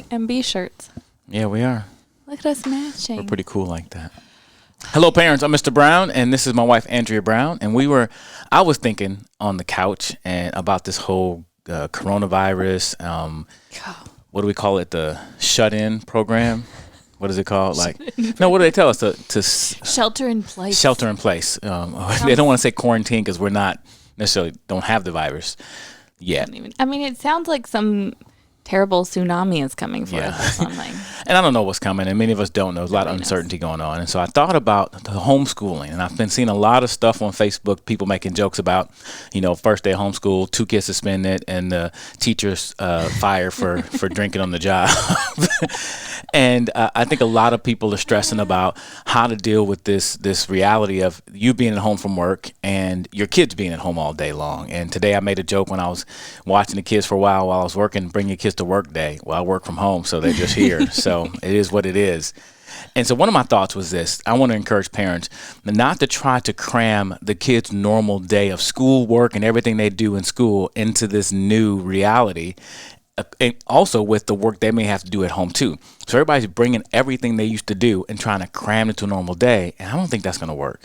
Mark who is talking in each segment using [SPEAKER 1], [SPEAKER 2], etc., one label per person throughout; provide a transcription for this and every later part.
[SPEAKER 1] MB shirts.
[SPEAKER 2] Yeah, we are.
[SPEAKER 1] Look at us matching.
[SPEAKER 2] We're pretty cool like that. Hello, parents. I'm Mr. Brown, and this is my wife, Andrea Brown. And I was thinking on the couch and about this whole coronavirus. What do we call it? The shut-in program. What is it called? What do they tell us to
[SPEAKER 1] shelter in place?
[SPEAKER 2] Shelter in place. They don't want to say quarantine because we're not necessarily don't have the virus yet.
[SPEAKER 1] It sounds like some terrible tsunami is coming for us or something.
[SPEAKER 2] And I don't know what's coming, and many of us don't know. There's a lot of uncertainty going on. And so I thought about the homeschooling, and I've been seeing a lot of stuff on Facebook, people making jokes about, first day of homeschool, 2 kids suspended, and the teachers fired for drinking on the job. And I think a lot of people are stressing about how to deal with this reality of you being at home from work and your kids being at home all day long. And today I made a joke when I was watching the kids for a while I was working, bring your kids to work day. Well, I work from home, so they're just here. So it is what it is. And so one of my thoughts was this. I want to encourage parents not to try to cram the kids' normal day of school work and everything they do in school into this new reality. And also with the work they may have to do at home too. So everybody's bringing everything they used to do and trying to cram it into a normal day. And I don't think that's going to work.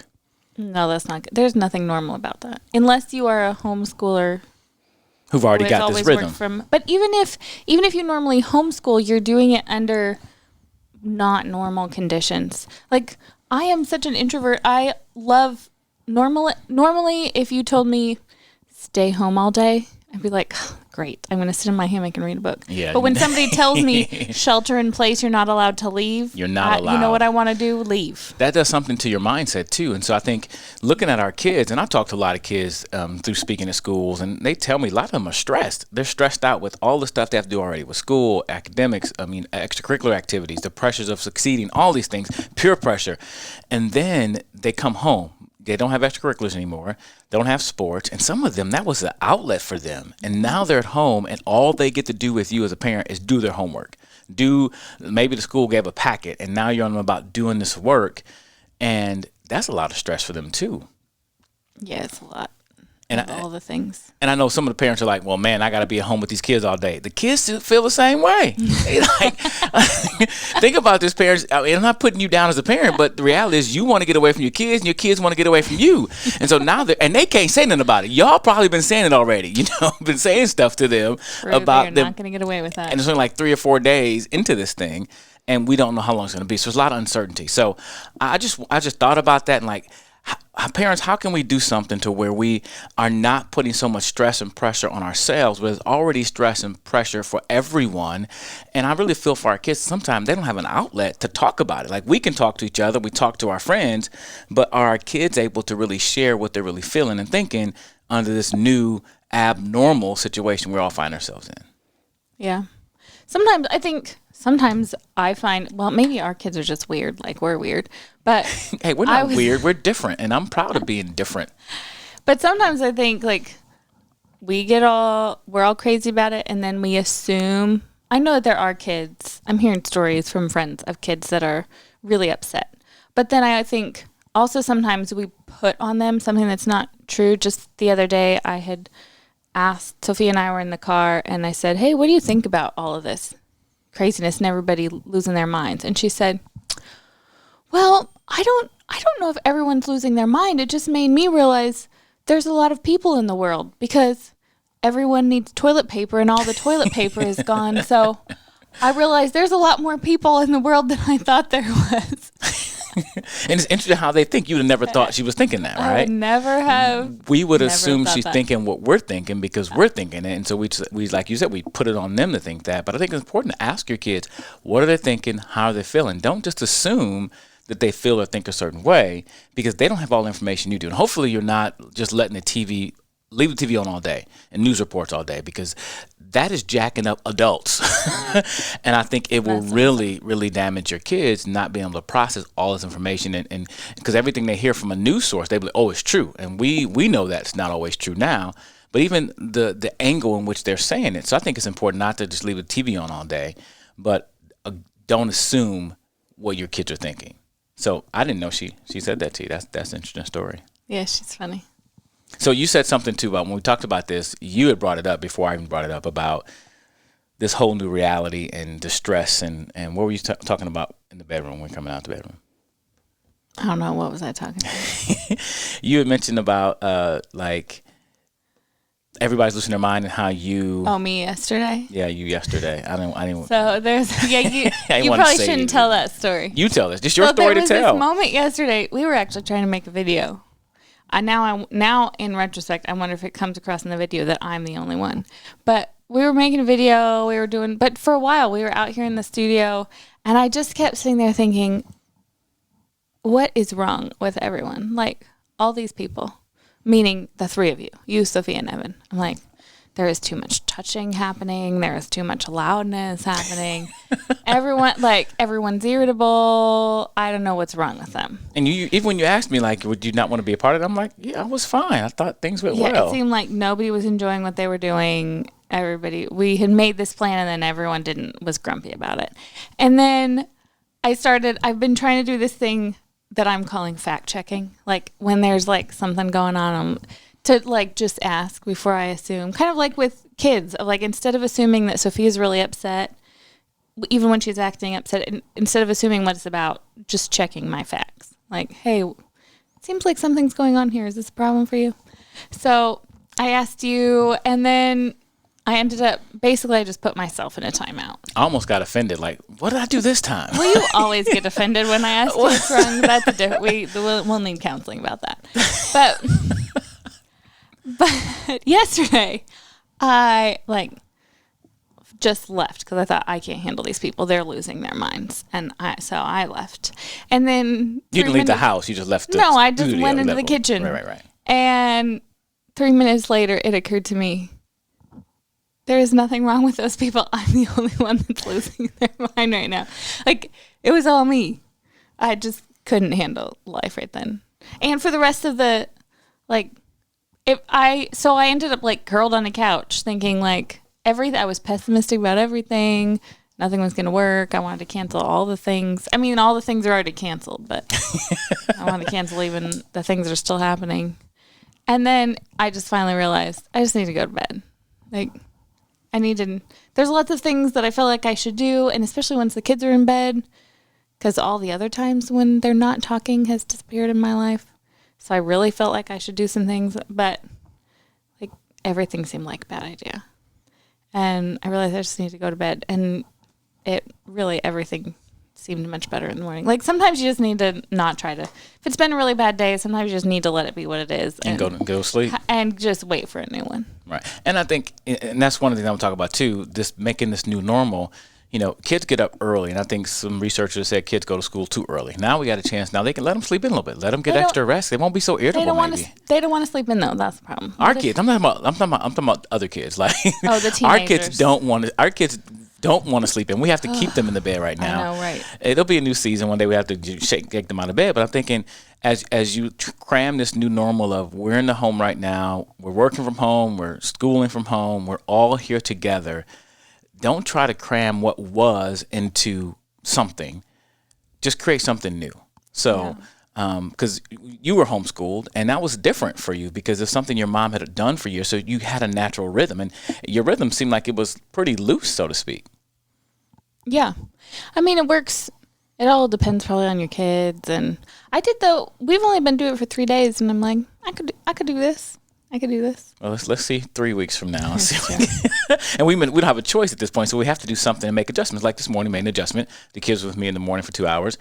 [SPEAKER 1] No, that's not good. There's nothing normal about that. Unless you are a homeschooler
[SPEAKER 2] who've already got this rhythm.
[SPEAKER 1] But even if you normally homeschool, you're doing it under not normal conditions. Like, I am such an introvert. I love normally if you told me stay home all day, I'd be like, great, I'm going to sit in my hammock and read a book.
[SPEAKER 2] Yeah.
[SPEAKER 1] But when somebody tells me shelter in place, you're not allowed to leave.
[SPEAKER 2] You're not allowed.
[SPEAKER 1] You know what I want to do? Leave.
[SPEAKER 2] That does something to your mindset too. And so I think looking at our kids, and I talk to a lot of kids through speaking at schools, and they tell me a lot of them are stressed. They're stressed out with all the stuff they have to do already with school, academics, extracurricular activities, the pressures of succeeding, all these things, peer pressure. And then they come home. They don't have extracurriculars anymore. They don't have sports. And some of them, that was the outlet for them. And now they're at home, and all they get to do with you as a parent is do their homework. Maybe the school gave a packet, and now you're on them about doing this work. And that's a lot of stress for them, too.
[SPEAKER 1] Yeah, it's a lot.
[SPEAKER 2] And
[SPEAKER 1] all the things. And
[SPEAKER 2] I know some of the parents are like, well, man, I got to be at home with these kids all day. The kids still feel the same way. Think about this, parents. I'm not putting you down as a parent, but the reality is you want to get away from your kids, and your kids want to get away from you. And so now, and they can't say nothing about it. Y'all probably been saying it already. Been saying stuff to them about
[SPEAKER 1] them. Not going to get away with that.
[SPEAKER 2] And it's only like 3 or 4 days into this thing, and we don't know how long it's going to be. So there's a lot of uncertainty. So I just thought about that, and parents, how can we do something to where we are not putting so much stress and pressure on ourselves, but there's already stress and pressure for everyone? And I really feel for our kids, sometimes they don't have an outlet to talk about it. Like, we can talk to each other, we talk to our friends, but are our kids able to really share what they're really feeling and thinking under this new abnormal situation we all find ourselves in?
[SPEAKER 1] Yeah. Sometimes I find, well, maybe our kids are just weird, like we're weird, but
[SPEAKER 2] hey, we're not weird, we're different, and I'm proud of being different.
[SPEAKER 1] But sometimes I think we're all crazy about it, and then we assume, I know that there are kids, I'm hearing stories from friends of kids that are really upset, but then I think also sometimes we put on them something that's not true. Just the other day I had asked, Sophia and I were in the car, and I said, hey, what do you think about all of this craziness and everybody losing their minds? And she said, well, I don't know if everyone's losing their mind. It just made me realize there's a lot of people in the world because everyone needs toilet paper and all the toilet paper is gone. So I realized there's a lot more people in the world than I thought there was.
[SPEAKER 2] And it's interesting how they think. You would have never thought she was thinking that, right?
[SPEAKER 1] I would never have.
[SPEAKER 2] We would assume she's thinking what we're thinking because we're thinking it. And so we, like you said, we put it on them to think that. But I think it's important to ask your kids, what are they thinking? How are they feeling? Don't just assume that they feel or think a certain way because they don't have all the information you do. And hopefully you're not just letting leave the TV on all day and news reports all day, because that is jacking up adults. And I think it will really, really damage your kids not being able to process all this information. And because everything they hear from a news source, they be like, oh, it's true. And we know that's not always true now. But even the angle in which they're saying it. So I think it's important not to just leave the TV on all day, but don't assume what your kids are thinking. So I didn't know she said that to you. That's an interesting story.
[SPEAKER 1] Yeah, she's funny.
[SPEAKER 2] So you said something too about when we talked about this, you had brought it up before I even brought it up about this whole new reality and distress, and what were you talking about in the bedroom when coming out the bedroom?
[SPEAKER 1] I don't know. What was I talking about?
[SPEAKER 2] You had mentioned about like everybody's losing their mind and how you.
[SPEAKER 1] Oh, me yesterday?
[SPEAKER 2] Yeah, you yesterday. I didn't.
[SPEAKER 1] So there's, yeah, you
[SPEAKER 2] I
[SPEAKER 1] probably shouldn't
[SPEAKER 2] anything.
[SPEAKER 1] tell that story.
[SPEAKER 2] You tell us. Just your
[SPEAKER 1] Well,
[SPEAKER 2] story to
[SPEAKER 1] there was
[SPEAKER 2] tell.
[SPEAKER 1] this moment yesterday. We were actually trying to make a video. Now in retrospect, I wonder if it comes across in the video that I'm the only one. But we were making a video. But for a while we were out here in the studio, and I just kept sitting there thinking, what is wrong with everyone? Like all these people, meaning the three of you, Sophia and Evan. I'm like, there is too much touching happening. There is too much loudness happening. Everyone's irritable. I don't know what's wrong with them.
[SPEAKER 2] And you, even when you asked me, like, would you not want to be a part of it? I'm like, yeah, I was fine. I thought things went well.
[SPEAKER 1] It seemed like nobody was enjoying what they were doing. We had made this plan, and then everyone was grumpy about it. And then I've been trying to do this thing that I'm calling fact checking. Like when there's like something going on, to like just ask before I assume, kind of like with kids, like instead of assuming that Sophia's really upset, even when she's acting upset, instead of assuming what it's about, just checking my facts. Like, hey, it seems like something's going on here. Is this a problem for you? So I asked you, and then I ended up, basically I just put myself in a timeout.
[SPEAKER 2] I almost got offended. Like, what did I do this time?
[SPEAKER 1] Well, you always get offended when I ask you what's wrong. That's a different, we'll need counseling about that. But yesterday, I just left because I thought I can't handle these people. They're losing their minds, so I left. And then
[SPEAKER 2] you didn't leave the house. You just left. The
[SPEAKER 1] I just
[SPEAKER 2] studio
[SPEAKER 1] went into
[SPEAKER 2] level.
[SPEAKER 1] the kitchen.
[SPEAKER 2] Right.
[SPEAKER 1] And 3 minutes later, it occurred to me, there is nothing wrong with those people. I'm the only one that's losing their mind right now. Like it was all me. I just couldn't handle life right then. And for the rest of the I ended up like curled on the couch thinking like I was pessimistic about everything. Nothing was going to work. I wanted to cancel all the things. I mean, all the things are already canceled, but I want to cancel even the things that are still happening. And then I just finally realized I just need to go to bed. Like there's lots of things that I feel like I should do. And especially once the kids are in bed, because all the other times when they're not talking has disappeared in my life. So I really felt like I should do some things, but like everything seemed like a bad idea. And I realized I just need to go to bed. And everything seemed much better in the morning. Like sometimes you just need to not try to, if it's been a really bad day, sometimes you just need to let it be what it is.
[SPEAKER 2] And go to sleep.
[SPEAKER 1] And just wait for a new one.
[SPEAKER 2] Right. And I think, and that's one of the things I'm talking about too, making this new normal. You know, kids get up early, and I think some researchers said kids go to school too early. Now we got a chance. Now they can let them sleep in a little bit. Let them get extra rest. They won't be so irritable.
[SPEAKER 1] They don't want to sleep in though. That's the problem.
[SPEAKER 2] Our kids. I'm talking about other kids. Like
[SPEAKER 1] the teenagers.
[SPEAKER 2] Our kids don't want to sleep in. We have to keep them in the bed right now.
[SPEAKER 1] I know, right?
[SPEAKER 2] It'll be a new season. One day we have to shake them out of bed. But I'm thinking, as you cram this new normal of we're in the home right now, we're working from home, we're schooling from home, we're all here together. Don't try to cram what was into something. Just create something new. So, because you were homeschooled, and that was different for you because it's something your mom had done for you. So you had a natural rhythm, and your rhythm seemed like it was pretty loose, so to speak.
[SPEAKER 1] Yeah. I mean, it works. It all depends probably on your kids. And we've only been doing it for 3 days, and I'm like, I could do this. I could do this.
[SPEAKER 2] Well, let's see 3 weeks from now. And we don't have a choice at this point, so we have to do something and make adjustments. Like this morning, made an adjustment. The kids were with me in the morning for 2 hours.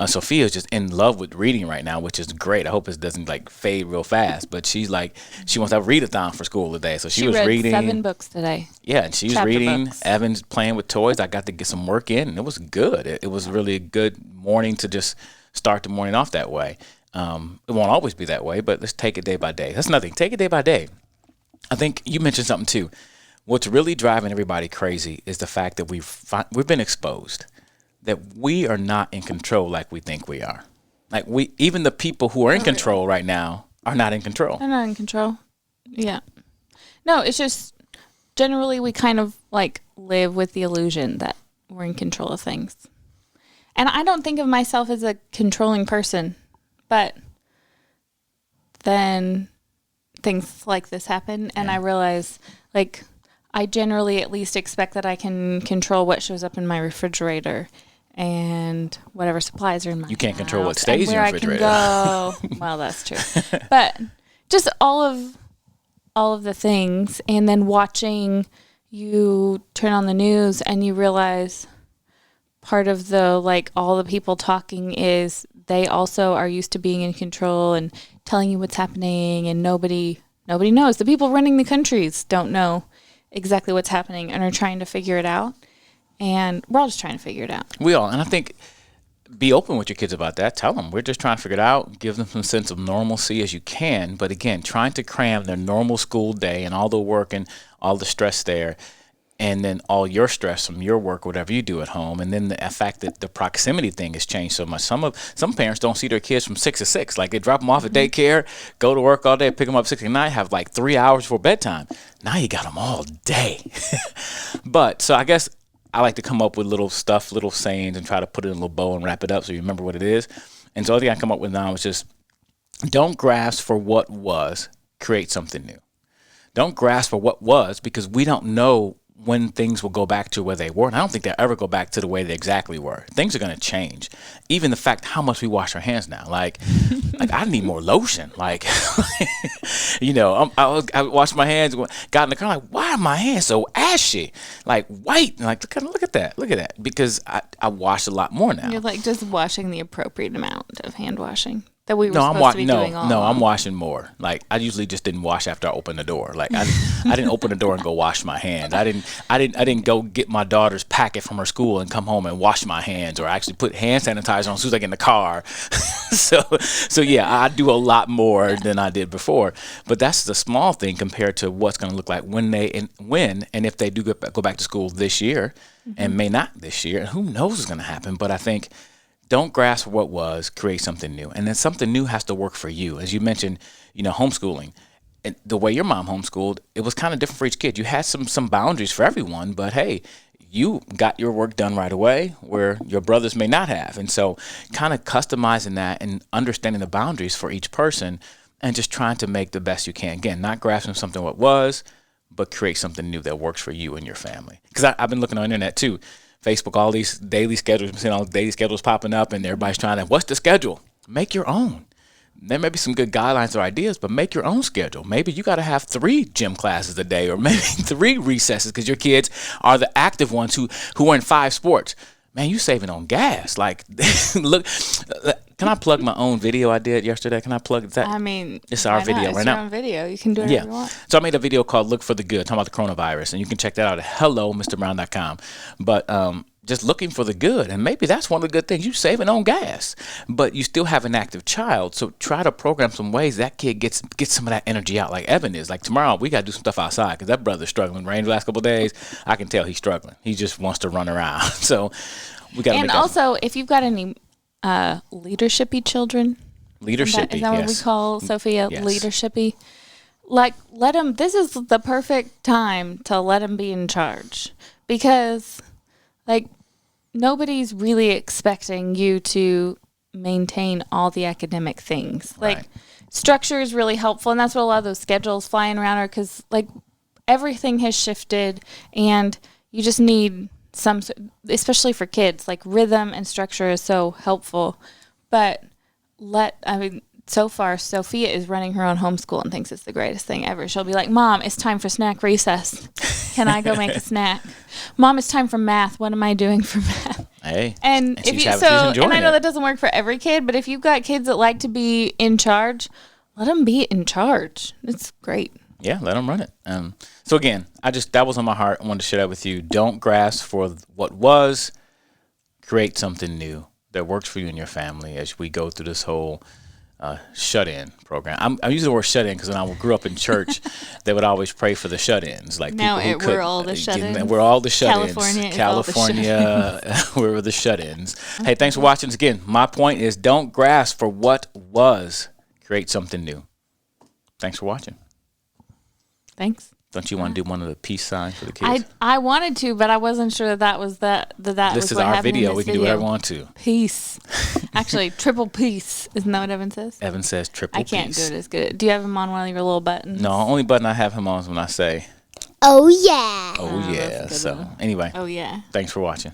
[SPEAKER 2] Sophia's just in love with reading right now, which is great. I hope it doesn't like fade real fast. But she's like, she wants to have a readathon for school today. So she was
[SPEAKER 1] read
[SPEAKER 2] reading
[SPEAKER 1] 7 books today.
[SPEAKER 2] Yeah, and she was reading. Books. Evan's playing with toys. I got to get some work in, and it was good. It was really a good morning to just start the morning off that way. It won't always be that way, but let's take it day by day. That's nothing. Take it day by day. I think you mentioned something too. What's really driving everybody crazy is the fact that we've been exposed that we are not in control like we think we are. Like even the people who are in control right now are not in control.
[SPEAKER 1] They're not in control. Yeah. No, it's just generally we kind of like live with the illusion that we're in control of things. And I don't think of myself as a controlling person, but then things like this happen and I realize like I generally at least expect that I can control what shows up in my refrigerator and whatever supplies are in my
[SPEAKER 2] You can't
[SPEAKER 1] house
[SPEAKER 2] control what stays in your refrigerator.
[SPEAKER 1] I can go. Well, that's true. But just all of the things, and then watching, you turn on the news and you realize part of the, like, all the people talking is they also are used to being in control and telling you what's happening, and nobody knows. The people running the countries don't know exactly what's happening and are trying to figure it out. And we're all just trying to figure it out.
[SPEAKER 2] We all, and I think, be open with your kids about that. Tell them we're just trying to figure it out. Give them some sense of normalcy as you can. But again, trying to cram their normal school day and all the work and all the stress there, and then all your stress from your work, whatever you do at home, and then the fact that the proximity thing has changed so much. Some parents don't see their kids from 6 to 6. Like, they drop them off at daycare, go to work all day, pick them up at 6 at night, have like 3 hours before bedtime. Now you got them all day. But so I guess I like to come up with little sayings, and try to put it in a little bow and wrap it up so you remember what it is. And so the thing I come up with now is just, don't grasp for what was, create something new. Don't grasp for what was, because we don't know when things will go back to where they were. And I don't think they'll ever go back to the way they exactly were. Things are going to change. Even the fact how much we wash our hands now. Like I need more lotion. Like, I washed my hands, got in the car, like, why are my hands so ashy? Like, white. And like, look at that. Because I wash a lot more now.
[SPEAKER 1] You're like just washing the appropriate amount of hand washing that we were supposed to be doing all along.
[SPEAKER 2] I'm washing more. Like, I usually just didn't wash after I opened the door. Like, I didn't open the door and go wash my hands. I didn't go get my daughter's packet from her school and come home and wash my hands, or actually put hand sanitizer on as soon as I get in the car. So yeah, I do a lot more than I did before. But that's the small thing compared to what's going to look like when and if they do go back to school this year, and may not this year. Who knows what's going to happen? But I think, don't grasp what was, create something new. And then something new has to work for you. As you mentioned, homeschooling. And the way your mom homeschooled, it was kind of different for each kid. You had some boundaries for everyone, but hey, you got your work done right away where your brothers may not have. And so kind of customizing that and understanding the boundaries for each person, and just trying to make the best you can. Again, not grasping something what was, but create something new that works for you and your family. Because I've been looking on the internet too. Facebook, all these daily schedules, I'm seeing all the daily schedules popping up, and everybody's trying to, what's the schedule? Make your own. There may be some good guidelines or ideas, but make your own schedule. Maybe you got to have 3 gym classes a day, or maybe 3 recesses, because your kids are the active ones who are in 5 sports. Man, you saving on gas. Like, look, can I plug my own video I did yesterday? Can I plug that?
[SPEAKER 1] I mean,
[SPEAKER 2] it's our video right now.
[SPEAKER 1] It's your own video. You can do whatever you want.
[SPEAKER 2] So I made a video called Look for the Good, talking about the coronavirus, and you can check that out at hellomrbrown.com. But just looking for the good, and maybe that's one of the good things. You saving on gas, but you still have an active child. So try to program some ways that kid gets some of that energy out, like Evan is. Like, tomorrow we got to do some stuff outside, because that brother's struggling. Rain the last couple of days, I can tell he's struggling. He just wants to run around. So we got to. And
[SPEAKER 1] also, if you've got any leadershipy children, is that what we call Sophia? Yes. Leadershipy. Like, let them. This is the perfect time to let them be in charge, because, like, nobody's really expecting you to maintain all the academic things. Like, right. Structure is really helpful, and that's what a lot of those schedules flying around are, because, like, everything has shifted, and you just need some, especially for kids, like, rhythm and structure is so helpful. But so far, Sophia is running her own homeschool and thinks it's the greatest thing ever. She'll be like, Mom, it's time for snack recess. Can I go make a snack? Mom, it's time for math. What am I doing for math?
[SPEAKER 2] Hey.
[SPEAKER 1] And I know that doesn't work for every kid, but if you've got kids that like to be in charge, let them be in charge. It's great.
[SPEAKER 2] Yeah, let them run it. So again, that was on my heart. I wanted to share that with you. Don't grasp for what was. Create something new that works for you and your family as we go through this whole shut-in program. I'm using the word shut-in because when I grew up in church, they would always pray for the shut-ins. Like,
[SPEAKER 1] we're all the shut-ins.
[SPEAKER 2] We're all the shut-ins. California, we're the shut-ins. Okay. Hey, thanks for watching. Again, my point is, don't grasp for what was. Create something new. Thanks for watching.
[SPEAKER 1] Thanks.
[SPEAKER 2] Don't you want to do one of the peace signs for the kids?
[SPEAKER 1] I wanted to, but I wasn't sure that was that
[SPEAKER 2] this is our video. We can do whatever we want to.
[SPEAKER 1] Peace. Actually, triple peace. Isn't that what Evan says?
[SPEAKER 2] Evan says triple peace.
[SPEAKER 1] I can't do it as good. Do you have him on one of your little buttons?
[SPEAKER 2] No, only button I have him on is when I say
[SPEAKER 3] Oh yeah.
[SPEAKER 2] Oh, yeah.
[SPEAKER 1] that's a good
[SPEAKER 2] So,
[SPEAKER 1] one.
[SPEAKER 2] anyway,
[SPEAKER 1] Oh yeah.
[SPEAKER 2] thanks for watching.